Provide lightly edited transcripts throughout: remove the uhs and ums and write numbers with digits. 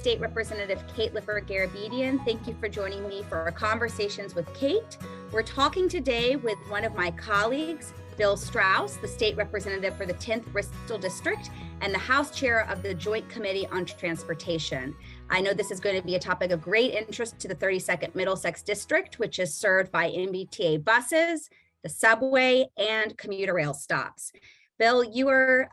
State Representative Kate Lipper-Garabedian. Thank you for joining me for our Conversations with Kate. We're talking today with one of my colleagues, Bill Straus, the state representative for the 10th Bristol District and the House Chair of the Joint Committee on Transportation. I know this is going to be a topic of great interest to the 32nd Middlesex District, which is served by MBTA buses, the subway, and commuter rail stops. Bill, you are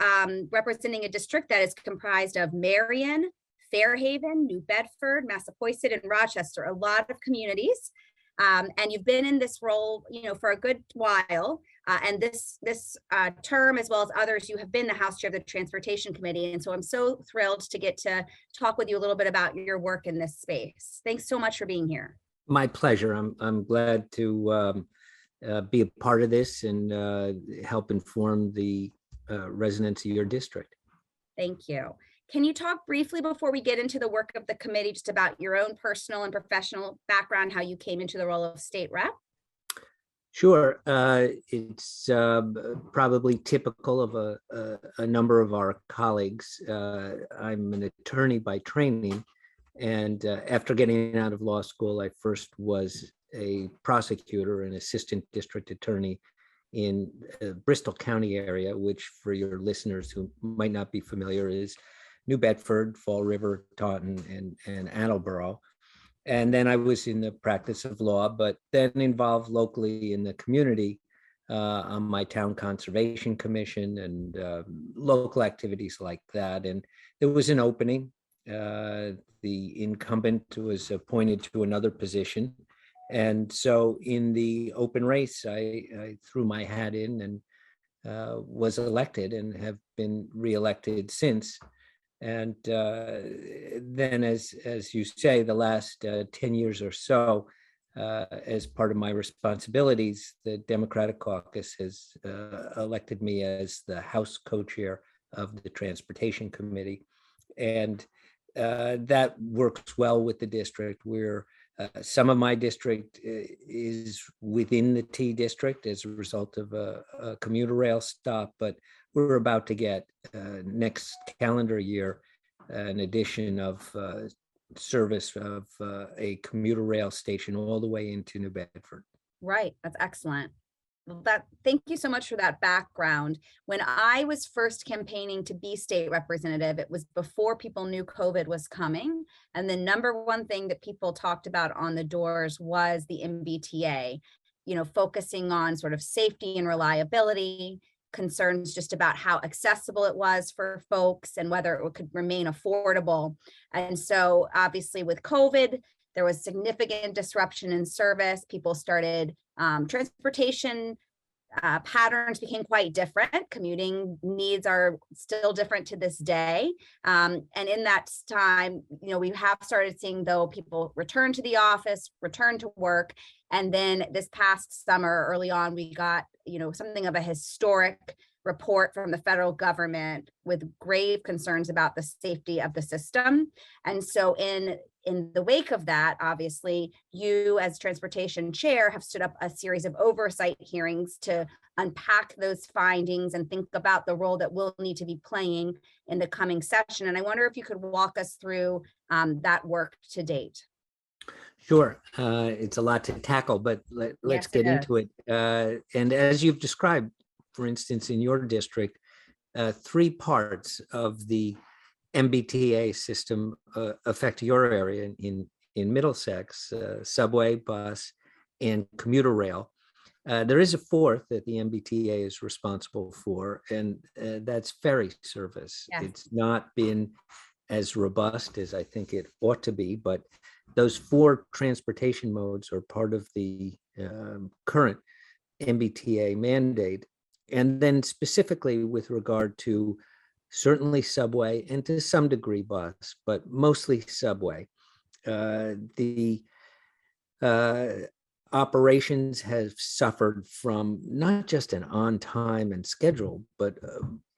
representing a district that is comprised of Marion, Fairhaven, New Bedford, Massapoisett, and Rochester, a lot of communities. And you've been in this role, for a good while. And this term, as well as others, you have been the House Chair of the Transportation Committee. And so I'm so thrilled to get to talk with you a little bit about your work in this space. Thanks so much for being here. My pleasure. I'm glad to be a part of this and help inform the residents of your district. Thank you. Can you talk briefly before we get into the work of the committee, just about your own personal and professional background, how you came into the role of state rep? Sure. It's probably typical of a number of our colleagues. I'm an attorney by training, and after getting out of law school, I first was a prosecutor and assistant district attorney in Bristol County area, which for your listeners who might not be familiar is New Bedford, Fall River, Taunton, and Attleboro. And then I was in the practice of law, but then involved locally in the community on my town conservation commission and local activities like that. And there was an opening. The incumbent was appointed to another position. And so in the open race, I threw my hat in and was elected and have been reelected since. And then, as you say, the last 10 years or so, as part of my responsibilities, the Democratic Caucus has elected me as the House co-chair of the Transportation Committee. And that works well with the district. Some of my district is within the T district as a result of a commuter rail stop, but we're about to get next calendar year an addition of service of a commuter rail station all the way into New Bedford. Right, that's excellent. Thank you so much for that background. When I was first campaigning to be state representative, it was before people knew COVID was coming. And the number one thing that people talked about on the doors was the MBTA, focusing on sort of safety and reliability, concerns just about how accessible it was for folks and whether it could remain affordable. And so obviously with COVID, there was significant disruption in service. People started transportation patterns became quite different. Commuting needs are still different to this day. And in that time, we have started seeing, though, people return to the office, return to work. And then this past summer, early on, we got, something of a historic report from the federal government with grave concerns about the safety of the system. And so in the wake of that, obviously, you as transportation chair have stood up a series of oversight hearings to unpack those findings and think about the role that we'll need to be playing in the coming session. And I wonder if you could walk us through that work to date. Sure. It's a lot to tackle, but let's get into it. And as you've described, for instance, in your district, 3 parts of the MBTA system affect your area in Middlesex: subway, bus, and commuter rail. There is a 4th that the MBTA is responsible for, and that's ferry service. Yes. It's not been as robust as I think it ought to be, but those 4 transportation modes are part of the current MBTA mandate. And then specifically with regard to certainly subway and to some degree bus, but mostly subway, the operations have suffered from not just an on time and schedule, but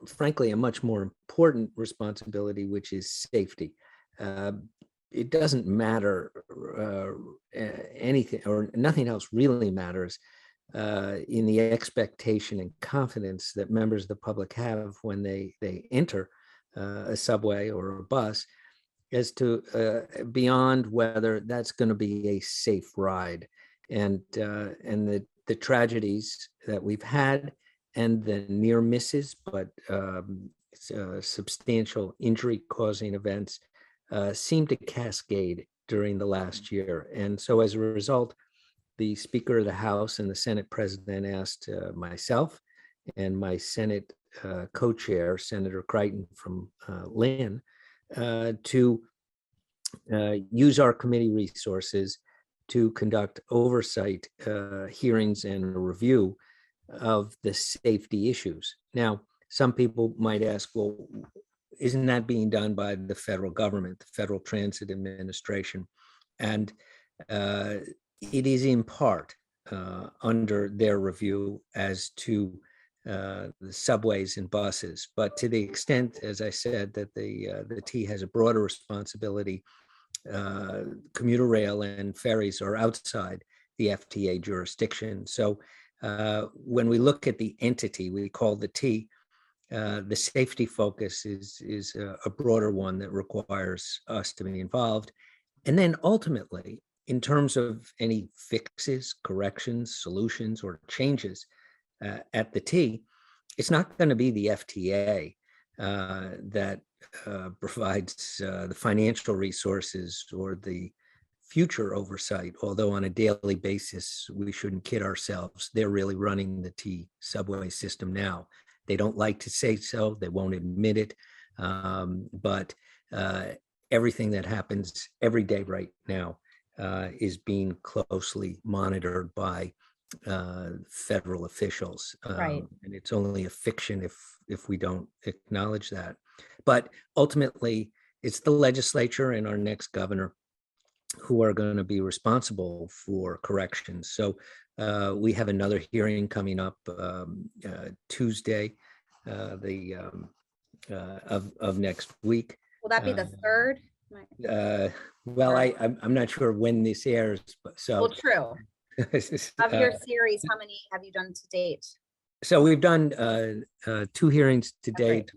frankly, a much more important responsibility, which is safety. It doesn't matter anything, or nothing else really matters in the expectation and confidence that members of the public have when they enter a subway or a bus. as to beyond whether that's going to be a safe ride, and the tragedies that we've had and the near misses, but substantial injury causing events seem to cascade during the last year. And so as a result, the Speaker of the House and the Senate President asked myself and my Senate co-chair, Senator Crichton from Lynn, to use our committee resources to conduct oversight hearings and a review of the safety issues. Now, some people might ask, well, isn't that being done by the federal government, the Federal Transit Administration? And it is in part under their review as to the subways and buses. But to the extent, as I said, that the T has a broader responsibility, commuter rail and ferries are outside the FTA jurisdiction. So when we look at the entity we call the T, the safety focus is a broader one that requires us to be involved. And then ultimately, in terms of any fixes, corrections, solutions, or changes at the T, it's not going to be the FTA that provides the financial resources or the future oversight, although on a daily basis, we shouldn't kid ourselves. They're really running the T subway system now. They don't like to say so. They won't admit it. But everything that happens every day right now is being closely monitored by federal officials. Right. And it's only a fiction if we don't acknowledge that. But ultimately, it's the legislature and our next governor who are going to be responsible for corrections. So we have another hearing coming up Tuesday of next week. Will that be the third? Well, I'm not sure when this airs, but so. Well, true. Of your series, how many have you done to date? So we've done 2 hearings to date.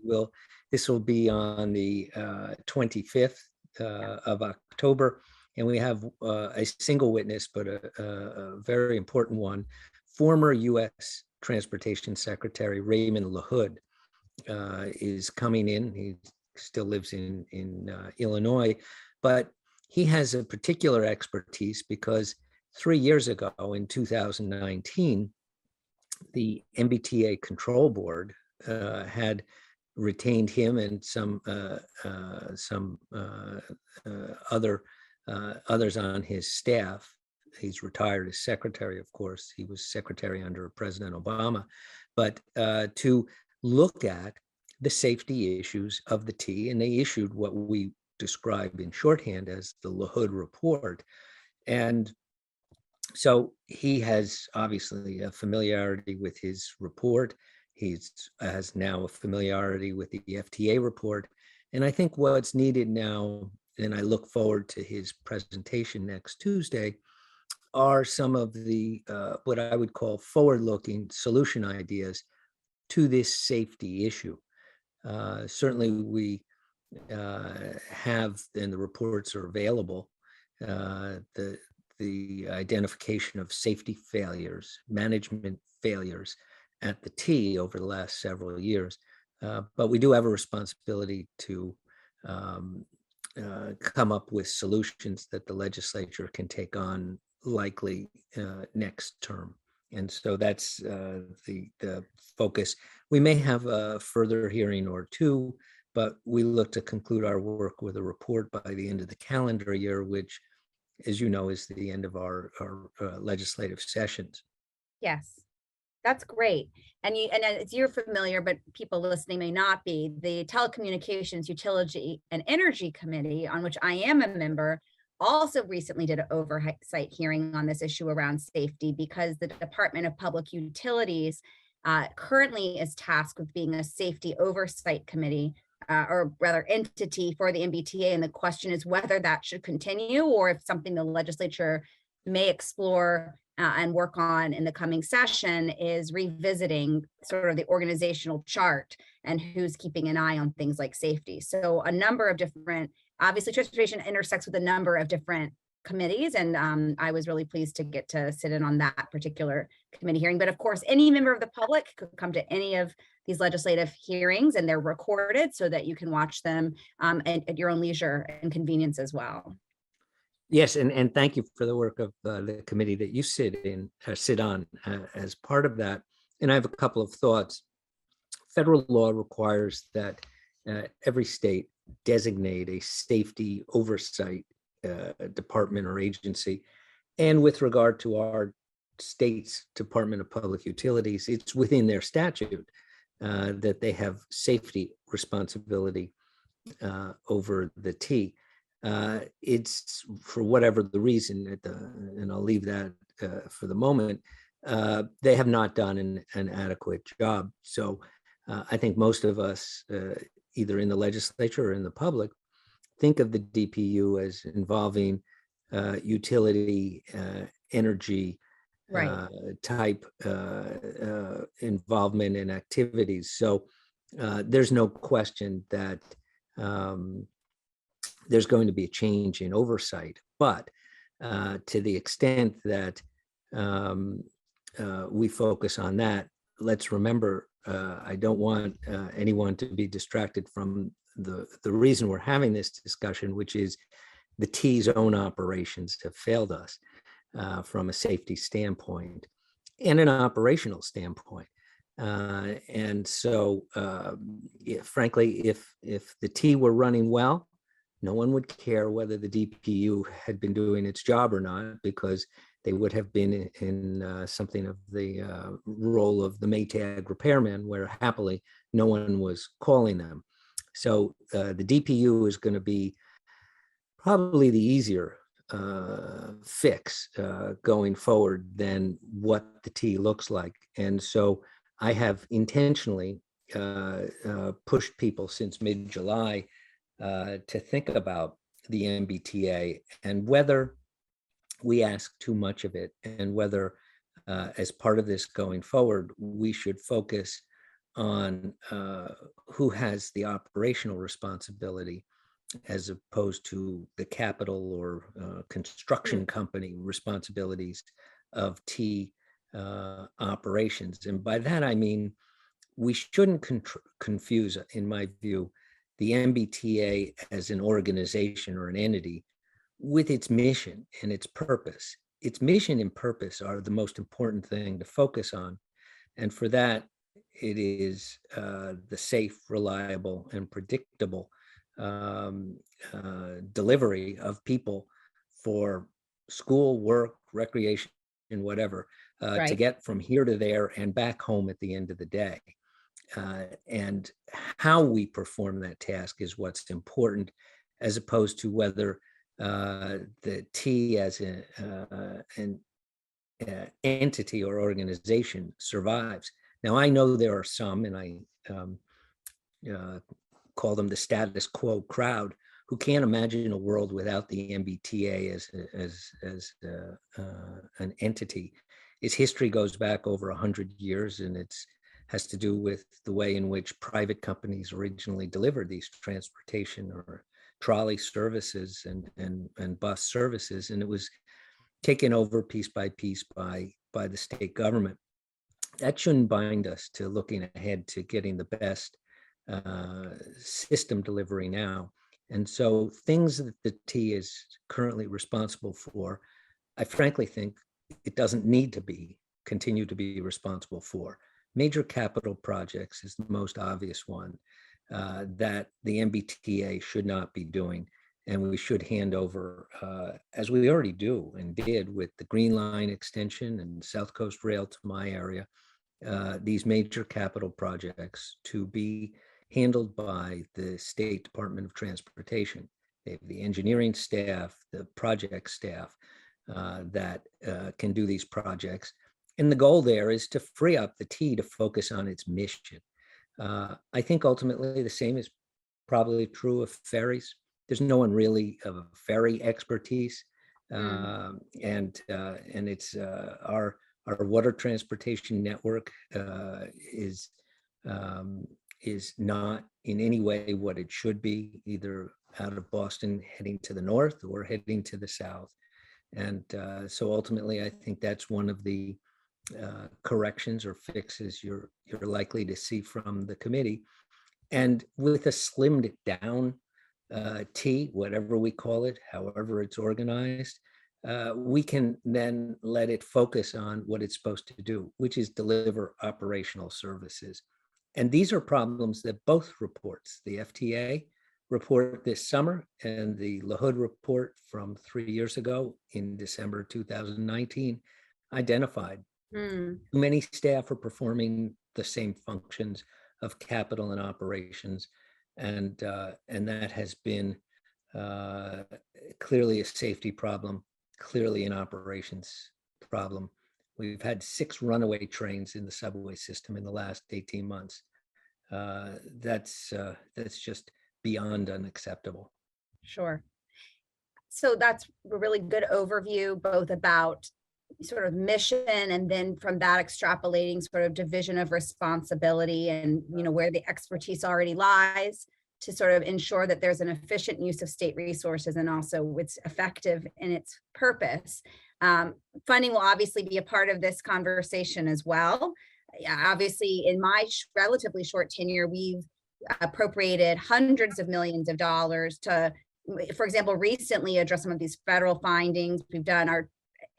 This will be on the 25th of October. And we have a single witness, but a very important one. Former U.S. Transportation Secretary Raymond LaHood is coming in. He still lives in Illinois, but he has a particular expertise because 3 years ago in 2019, the MBTA Control Board had retained him and some others on his staff. He's retired as secretary, of course. He was secretary under President Obama, but to look at the safety issues of the T, and they issued what we describe in shorthand as the LaHood report. And so he has obviously a familiarity with his report. He has now a familiarity with the FTA report. And I think what's needed now, and I look forward to his presentation next Tuesday, are some of the what I would call forward-looking solution ideas to this safety issue. Certainly we have, and the reports are available, the identification of safety failures, management failures at the T over the last several years. But we do have a responsibility to come up with solutions that the legislature can take on likely next term. And so that's the focus. We may have a further hearing or two, but we look to conclude our work with a report by the end of the calendar year, which, as you know, is the end of our legislative sessions. Yes, that's great. And as you're familiar, but people listening may not be, the Telecommunications, Utility, and Energy Committee, on which I am a member, also recently did an oversight hearing on this issue around safety, because the Department of Public Utilities currently is tasked with being a safety oversight committee, or rather entity for the MBTA. And the question is whether that should continue or if something the legislature may explore and work on in the coming session is revisiting sort of the organizational chart and who's keeping an eye on things like safety. So a number of different obviously transportation intersects with a number of different committees, and I was really pleased to get to sit in on that particular committee hearing. But of course, any member of the public could come to any of these legislative hearings, and they're recorded so that you can watch them at your own leisure and convenience as well. Yes, and thank you for the work of the committee that you sit on as part of that. And I have a couple of thoughts. Federal law requires that every state designate a safety oversight department or agency. And with regard to our state's Department of Public Utilities, it's within their statute that they have safety responsibility over the T. It's for whatever the reason, and I'll leave that for the moment, they have not done an adequate job. So I think most of us, either in the legislature or in the public, think of the DPU as involving utility, energy type involvement in activities. So there's no question that there's going to be a change in oversight, but to the extent that we focus on that, let's remember, I don't want anyone to be distracted from the reason we're having this discussion, which is the T's own operations have failed us from a safety standpoint and an operational standpoint. And so, frankly, if the T were running well, no one would care whether the DPU had been doing its job or not, because they would have been in something of the role of the Maytag repairman, where happily no one was calling them. So the DPU is going to be probably the easier fix going forward than what the T looks like. And so I have intentionally pushed people since mid-July to think about the MBTA and whether we ask too much of it, and whether as part of this going forward, we should focus on who has the operational responsibility as opposed to the capital or construction company responsibilities of T operations. And by that, I mean, we shouldn't confuse, in my view, the MBTA as an organization or an entity with its mission and its purpose. Its mission and purpose are the most important thing to focus on. And for that, it is the safe, reliable, and predictable delivery of people for school, work, recreation, and whatever, to get from here to there and back home at the end of the day. And how we perform that task is what's important, as opposed to whether the T as an entity or organization survives. Now, I know there are some, and I call them the status quo crowd, who can't imagine a world without the MBTA as an entity. Its history goes back over 100 years, and it's has to do with the way in which private companies originally delivered these transportation or trolley services and bus services, and it was taken over piece by piece by the state government. That shouldn't bind us to looking ahead to getting the best system delivery now. And so things that the T is currently responsible for, I frankly think it doesn't need to continue to be responsible for. Major capital projects is the most obvious one that the MBTA should not be doing. And we should hand over, as we already do and did with the Green Line extension and South Coast Rail to my area, these major capital projects to be handled by the State Department of Transportation. They have the engineering staff, the project staff that can do these projects. And the goal there is to free up the T to focus on its mission. I think ultimately the same is probably true of ferries. There's no one really of a ferry expertise, and it's our water transportation network is not in any way what it should be, either out of Boston heading to the north or heading to the south. And so ultimately, I think that's one of the corrections or fixes you're likely to see from the committee. And with a slimmed down T, whatever we call it, however it's organized, we can then let it focus on what it's supposed to do, which is deliver operational services. And these are problems that both reports, the FTA report this summer and the LaHood report from 3 years ago in December 2019, identified. Mm. Too many staff are performing the same functions of capital and operations, and that has been clearly a safety problem, clearly an operations problem. We've had 6 runaway trains in the subway system in the last 18 months. That's just beyond unacceptable. Sure. So that's a really good overview, both about sort of mission and then from that extrapolating sort of division of responsibility and, you know, where the expertise already lies to sort of ensure that there's an efficient use of state resources and also it's effective in its purpose. Funding will obviously be a part of this conversation as well. Obviously, in my relatively short tenure, we've appropriated hundreds of millions of dollars to, for example, recently address some of these federal findings. We've done our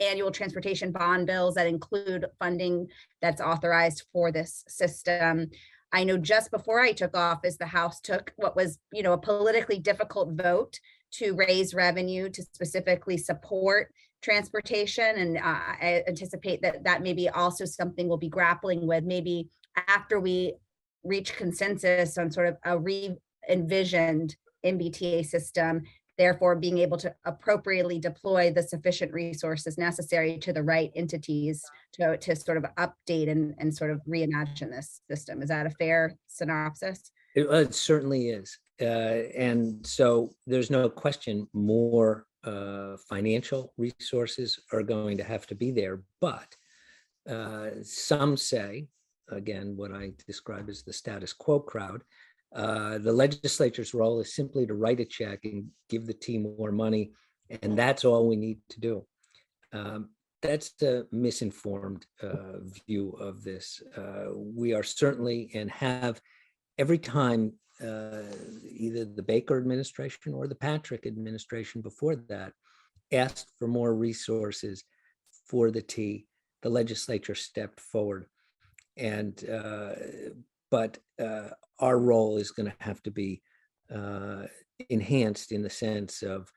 annual transportation bond bills that include funding that's authorized for this system. I know just before I took office, the House took what was, you know, a politically difficult vote to raise revenue to specifically support transportation. And I anticipate that that may be also something we'll be grappling with maybe after we reach consensus on sort of a re-envisioned MBTA system, therefore being able to appropriately deploy the sufficient resources necessary to the right entities to sort of update and sort of reimagine this system. Is that a fair synopsis? It certainly is. And so there's no question more financial resources are going to have to be there. But some say, again, what I describe as the status quo crowd, the legislature's role is simply to write a check and give the team more money, and that's all we need to do. That's the misinformed view of this. We are certainly and have every time either the Baker administration or the Patrick administration before that asked for more resources for the T, the legislature stepped forward. And but our role is going to have to be enhanced in the sense of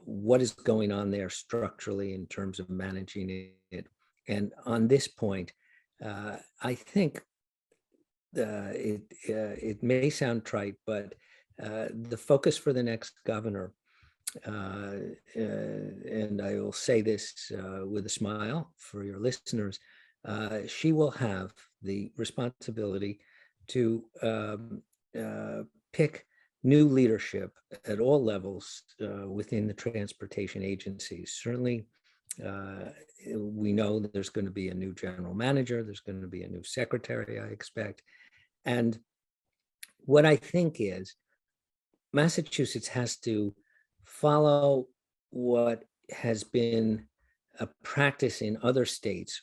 what is going on there structurally in terms of managing it. And on this point, I think it may sound trite, but the focus for the next governor, and I will say this with a smile for your listeners, she will have the responsibility to pick new leadership at all levels within the transportation agencies. Certainly, we know that there's going to be a new general manager, there's going to be a new secretary, I expect. And what I think is Massachusetts has to follow what has been a practice in other states,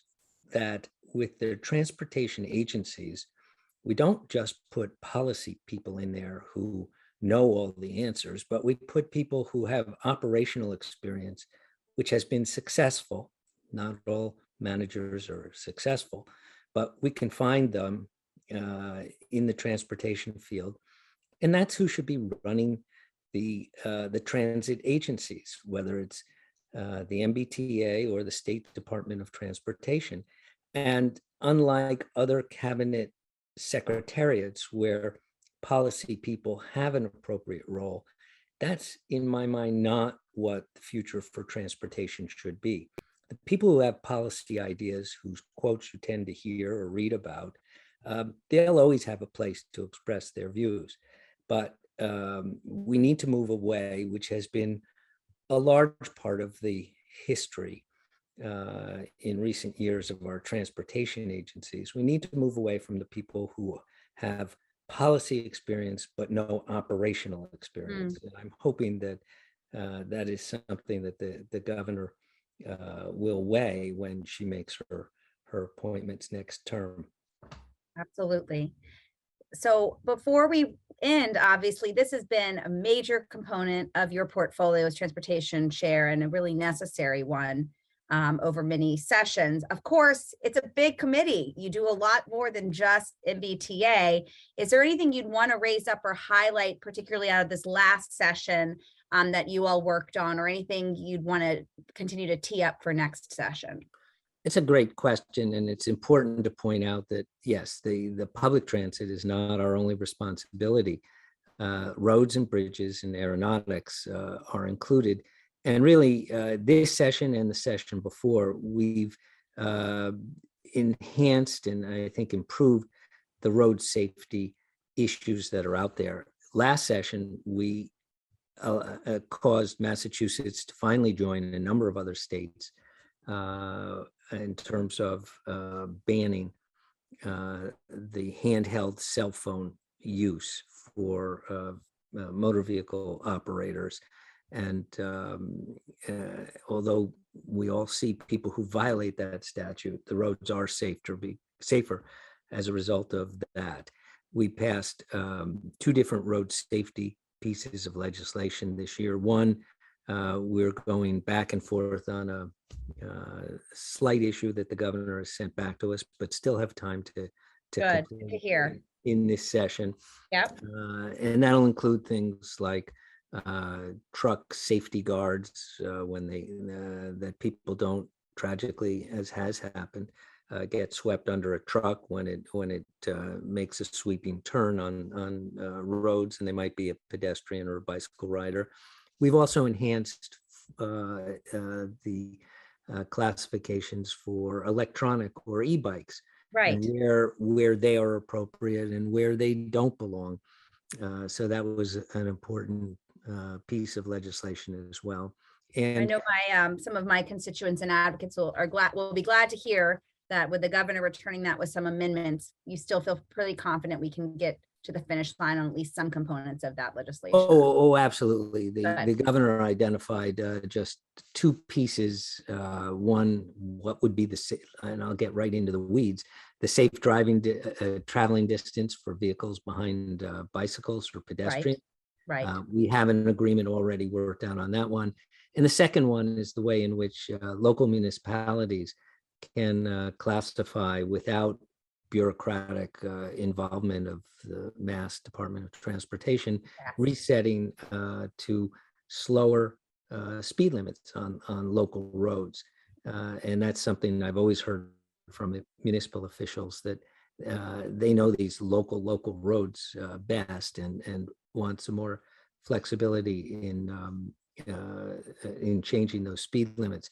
that with their transportation agencies, we don't just put policy people in there who know all the answers, but we put people who have operational experience, which has been successful. Not all managers are successful, but we can find them in the transportation field. And that's who should be running the transit agencies, whether it's the MBTA or the State Department of Transportation. And unlike other cabinet secretariats where policy people have an appropriate role, that's, in my mind, not what the future for transportation should be. The people who have policy ideas, whose quotes you tend to hear or read about, they'll always have a place to express their views. But we need to move away, which has been a large part of the history in recent years of our transportation agencies. We need to move away from the people who have policy experience, but no operational experience. Mm, And I'm hoping that that is something that the governor will weigh when she makes her appointments next term. absolutely. So before we end, obviously, this has been a major component of your portfolio as transportation chair and a really necessary one over many sessions. Of course, it's a big committee. You do a lot more than just MBTA. Is there anything you'd want to raise up or highlight, particularly out of this last session that you all worked on, or anything you'd want to continue to tee up for next session? It's a great question, and it's important to point out that, yes, the public transit is not our only responsibility. Roads and bridges and aeronautics are included. And really, this session and the session before, we've enhanced and I think improved the road safety issues that are out there. Last session, we caused Massachusetts to finally join a number of other states in terms of banning the handheld cell phone use for motor vehicle operators. And although we all see people who violate that statute, the roads are safer as a result of that. We passed two different road safety pieces of legislation this year. One, we're going back and forth on a slight issue that the governor has sent back to us, but still have time to Good to complete hear. in this session. Yep. And that'll include things like truck safety guards when that people don't, tragically, as has happened, get swept under a truck when it makes a sweeping turn on roads, and they might be a pedestrian or a bicycle rider. We've also enhanced the classifications for electronic or e-bikes, Right. and where they are appropriate and where they don't belong. So that was an important piece of legislation as well. I And know my some of my constituents and advocates will be glad to hear that with the governor returning that with some amendments, you still feel pretty confident we can get to the finish line on at least some components of that legislation. absolutely. Good. The governor identified just two pieces. One, what would be and I'll get right into the weeds, the safe driving, traveling distance for vehicles behind bicycles or pedestrians. Right. We have an agreement already worked out on that one. And the second one is the way in which local municipalities can classify without bureaucratic involvement of the Mass Department of Transportation, Yes. resetting to slower speed limits on local roads. And that's something I've always heard from municipal officials, that they know these local roads best and want some more flexibility in changing those speed limits.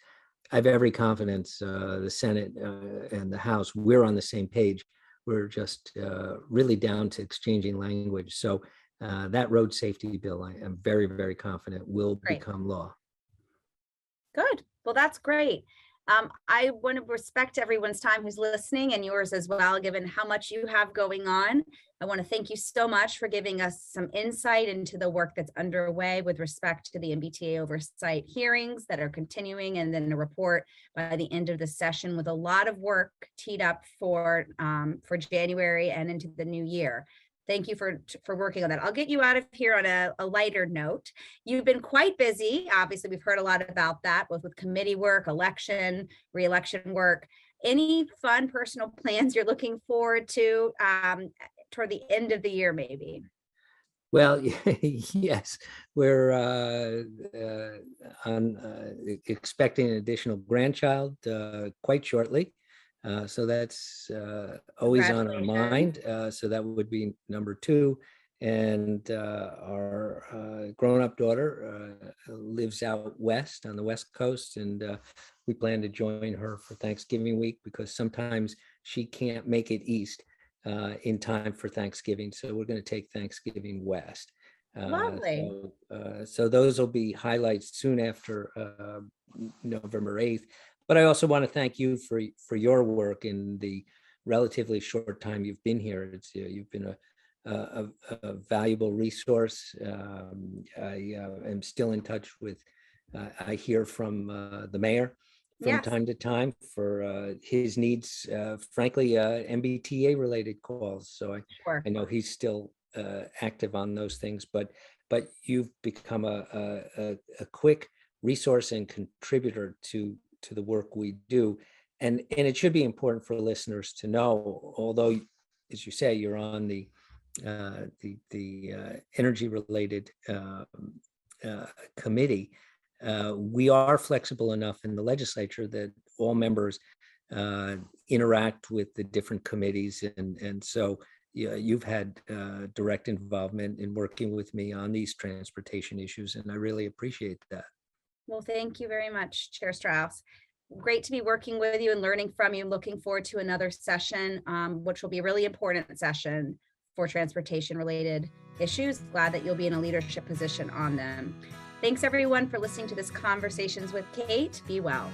I have every confidence the Senate and the House, we're on the same page. We're just really down to exchanging language. So that road safety bill, I am very, very confident will Great. become law. Good. Well, that's great. I want to respect everyone's time who's listening, and yours as well, given how much you have going on. I want to thank you so much for giving us some insight into the work that's underway with respect to the MBTA oversight hearings that are continuing, and then a report by the end of the session, with a lot of work teed up for January and into the new year. Thank you for working on that. I'll get you out of here on a lighter note. You've been quite busy. Obviously, we've heard a lot about that, both with committee work, election, re-election work. Any fun personal plans you're looking forward to toward the end of the year, maybe? Well, yes, we're expecting an additional grandchild quite shortly. So that's always on our mind. So that would be number two. And our grown-up daughter lives out west on the West Coast, and we plan to join her for Thanksgiving week, because sometimes she can't make it east in time for Thanksgiving. So we're going to take Thanksgiving west. Lovely. So those will be highlights soon after November 8th. But I also want to thank you for your work in the relatively short time you've been here. You've been a valuable resource. I am still in touch with, I hear from the mayor from Yes, time to time for his needs, frankly, MBTA related calls. So sure. I know he's still active on those things, but you've become a quick resource and contributor to the work we do. And it should be important for listeners to know, although, as you say, you're on the energy related committee, we are flexible enough in the legislature that all members interact with the different committees, and so yeah, you've had direct involvement in working with me on these transportation issues, and I really appreciate that. Well, thank you very much, Chair Strauss. Great to be working with you and learning from you. Looking forward to another session, which will be a really important session for transportation related issues. Glad that you'll be in a leadership position on them. Thanks everyone for listening to this Conversations with Kate. Be well.